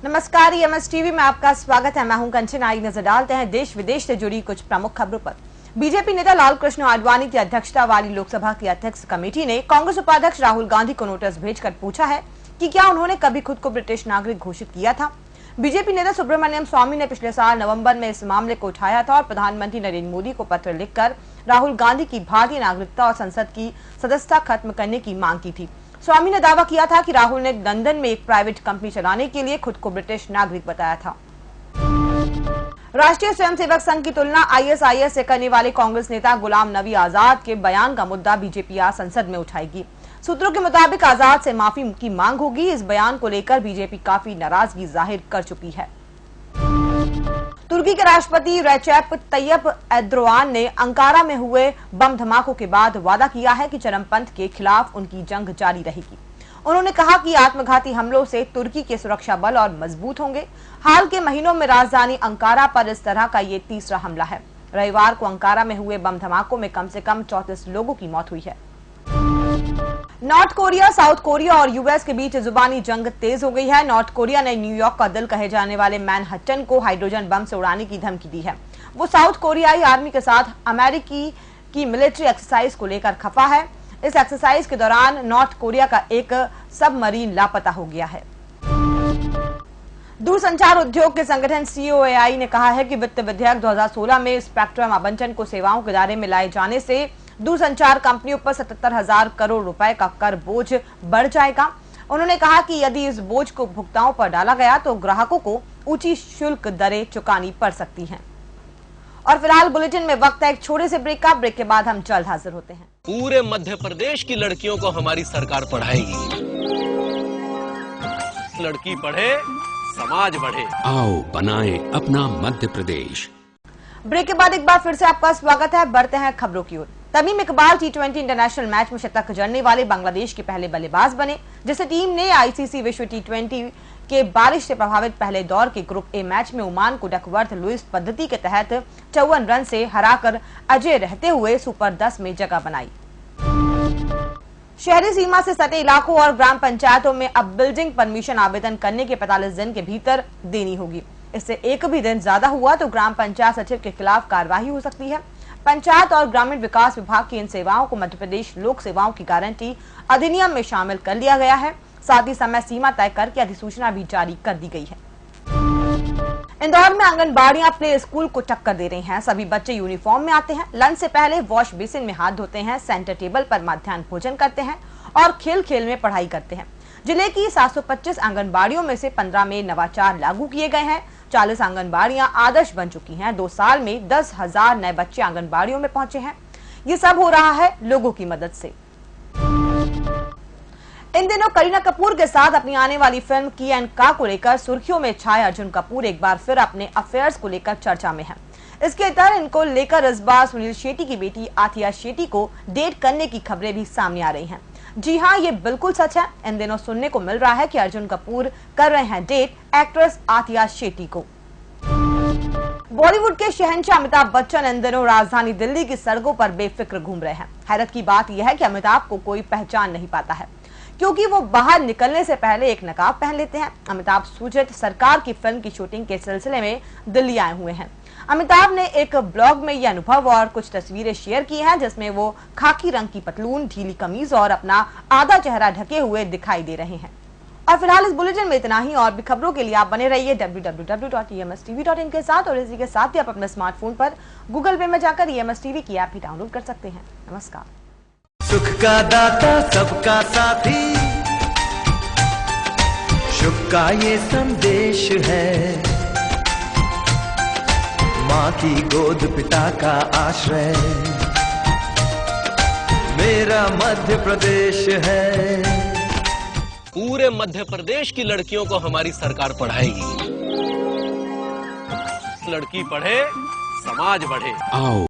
नमस्कार, EMS TV में आपका स्वागत है। मैं हूं कंचन। आई नजर डालते हैं देश विदेश से जुड़ी कुछ प्रमुख खबरों पर। बीजेपी नेता लाल कृष्ण आडवाणी की अध्यक्षता वाली लोकसभा की अध्यक्ष कमेटी ने कांग्रेस उपाध्यक्ष राहुल गांधी को नोटिस भेजकर पूछा है कि क्या उन्होंने कभी खुद को ब्रिटिश नागरिक घोषित किया था। बीजेपी नेता सुब्रमण्यम स्वामी ने पिछले साल नवंबर में इस मामले को उठाया था और प्रधानमंत्री नरेंद्र मोदी को पत्र लिखकर राहुल गांधी की भारतीय नागरिकता और संसद की सदस्यता खत्म करने की मांग की थी। स्वामी ने दावा किया था कि राहुल ने लंदन में एक प्राइवेट कंपनी चलाने के लिए खुद को ब्रिटिश नागरिक बताया था। राष्ट्रीय स्वयंसेवक संघ की तुलना ISIS से करने वाले कांग्रेस नेता गुलाम नबी आजाद के बयान का मुद्दा बीजेपी आज संसद में उठाएगी। सूत्रों के मुताबिक आजाद से माफी की मांग होगी। इस बयान को लेकर बीजेपी काफी नाराजगी जाहिर कर चुकी है। तुर्की के राष्ट्रपति रेचेप तैयप एर्दोगान ने अंकारा में हुए बम धमाकों के बाद वादा किया है कि चरमपंथ के खिलाफ उनकी जंग जारी रहेगी। उन्होंने कहा कि आत्मघाती हमलों से तुर्की के सुरक्षा बल और मजबूत होंगे। हाल के महीनों में राजधानी अंकारा पर इस तरह का ये तीसरा हमला है। रविवार को अंकारा में हुए बम धमाकों में कम से कम 34 लोगों की मौत हुई है। नॉर्थ कोरिया, साउथ कोरिया और US के बीच जुबानी जंग तेज हो गई है। नॉर्थ कोरिया ने न्यूयॉर्क का दिल कहे जाने वाले मैनहट्टन को हाइड्रोजन बम से उड़ाने की धमकी दी है। वो साउथ कोरियाई आर्मी के साथ अमेरिकी की मिलिट्री एक्सरसाइज को लेकर खफा है। इस एक्सरसाइज के दौरान नॉर्थ कोरिया का एक सबमरीन लापता हो गया है। दूरसंचार उद्योग के संगठन COAI ने कहा है कि वित्त विधेयक 2016 में स्पेक्ट्रम आवंटन को सेवाओं के दायरे में लाए जाने से दूरसंचार कंपनियों पर 77,000 करोड़ रुपए का कर बोझ बढ़ जाएगा। उन्होंने कहा कि यदि इस बोझ को उपभोक्ताओं पर डाला गया तो ग्राहकों को ऊंची शुल्क दरें चुकानी पड़ सकती हैं। और फिलहाल बुलेटिन में वक्त है एक छोटे से ब्रेक का। ब्रेक के बाद हम जल्द हाजिर होते हैं। पूरे मध्य प्रदेश की लड़कियों को हमारी सरकार पढ़ाएगी। लड़की पढ़े, समाज बढ़े। आओ बनाएं अपना मध्य प्रदेश। ब्रेक के बाद एक बार फिर से आपका स्वागत है। बढ़ते हैं खबरों की ओर। Tamim Iqbal T20 international match में शतक जड़ने वाले बांग्लादेश के पहले बल्लेबाज बने, जिसे टीम ने ICC विश्व T20 के बारिश से प्रभावित पहले दौर के ग्रुप A मैच में ओमान को डकवर्थ लुईस पद्धति के तहत 54 रन से हराकर अजय रहते हुए सुपर 10 में जगह बनाई। शहरी सीमा से सटे इलाकों और ग्राम पंचायतों में अब बिल्डिंग परमिशन आवेदन करने के 45 दिन के भीतर देनी होगी। इससे एक भी दिन ज्यादा हुआ तो ग्राम पंचायत सचिव के खिलाफ कार्रवाई हो सकती है। पंचायत और ग्रामीण विकास विभाग की इन सेवाओं को मध्य प्रदेश लोक सेवाओं की गारंटी अधिनियम में शामिल कर लिया गया है। साथ ही समय सीमा तय करके अधिसूचना भी जारी कर दी गई है। इंदौर में आंगनबाड़ियां प्ले स्कूल को टक्कर दे रही हैं। सभी बच्चे यूनिफॉर्म में आते हैं, लंच से पहले वॉश बेसिन में हाथ धोते हैं, सेंटर टेबल पर मध्याह्न भोजन करते हैं और खेल खेल में पढ़ाई करते हैं। जिले की 725 आंगनबाड़ियों में से 15 में नवाचार लागू किए गए हैं। 40 आंगनबाड़ियां आदर्श बन चुकी हैं। 2 साल में 10,000 नए बच्चे आंगनबाड़ियों में पहुंचे हैं। ये सब हो रहा है लोगों की मदद से। इन दिनों करीना कपूर के साथ अपनी आने वाली फिल्म की एंड का को लेकर सुर्खियों में छाए अर्जुन कपूर एक बार फिर अपने अफेयर्स को लेकर चर्चा में है। इसके इतर इनको लेकर इस बार सुनील शेट्टी की बेटी आथिया शेट्टी को डेट करने की खबरें भी सामने आ रही हैं। जी हाँ, ये बिल्कुल सच है। इन दिनों सुनने को मिल रहा है कि अर्जुन कपूर कर रहे हैं डेट एक्ट्रेस आथिया शेट्टी को। बॉलीवुड के शहंशाह अमिताभ बच्चन इन दिनों राजधानी दिल्ली की सड़कों पर बेफिक्र घूम रहे हैं। हैरत की बात यह है कि अमिताभ को कोई पहचान नहीं पाता है, क्योंकि वो बाहर निकलने से पहले एक नकाब पहन लेते हैं। अमिताभ सुजित सरकार की फिल्म की शूटिंग के सिलसिले में दिल्ली आए हुए हैं। अमिताभ ने एक ब्लॉग में ये अनुभव और कुछ तस्वीरें शेयर की हैं, जिसमें वो खाकी रंग की पतलून, ढीली कमीज और अपना आधा चेहरा ढके हुए दिखाई दे रहे हैं। और फिलहाल इस बुलेटिन में इतना ही। और भी खबरों के लिए आप बने रहिए www.emstv.in के साथ। और इसी के साथ ही आप अपने स्मार्टफोन पर गूगल पे में जाकर EMS TV की ऐप भी डाउनलोड कर सकते हैं। नमस्कार। सुख का दाता सबका साथी, शुभ का ये संदेश है। माँ की गोद, पिता का आश्रय, मेरा मध्य प्रदेश है। पूरे मध्य प्रदेश की लड़कियों को हमारी सरकार पढ़ाएगी। लड़की पढ़े, समाज बढ़े। आओ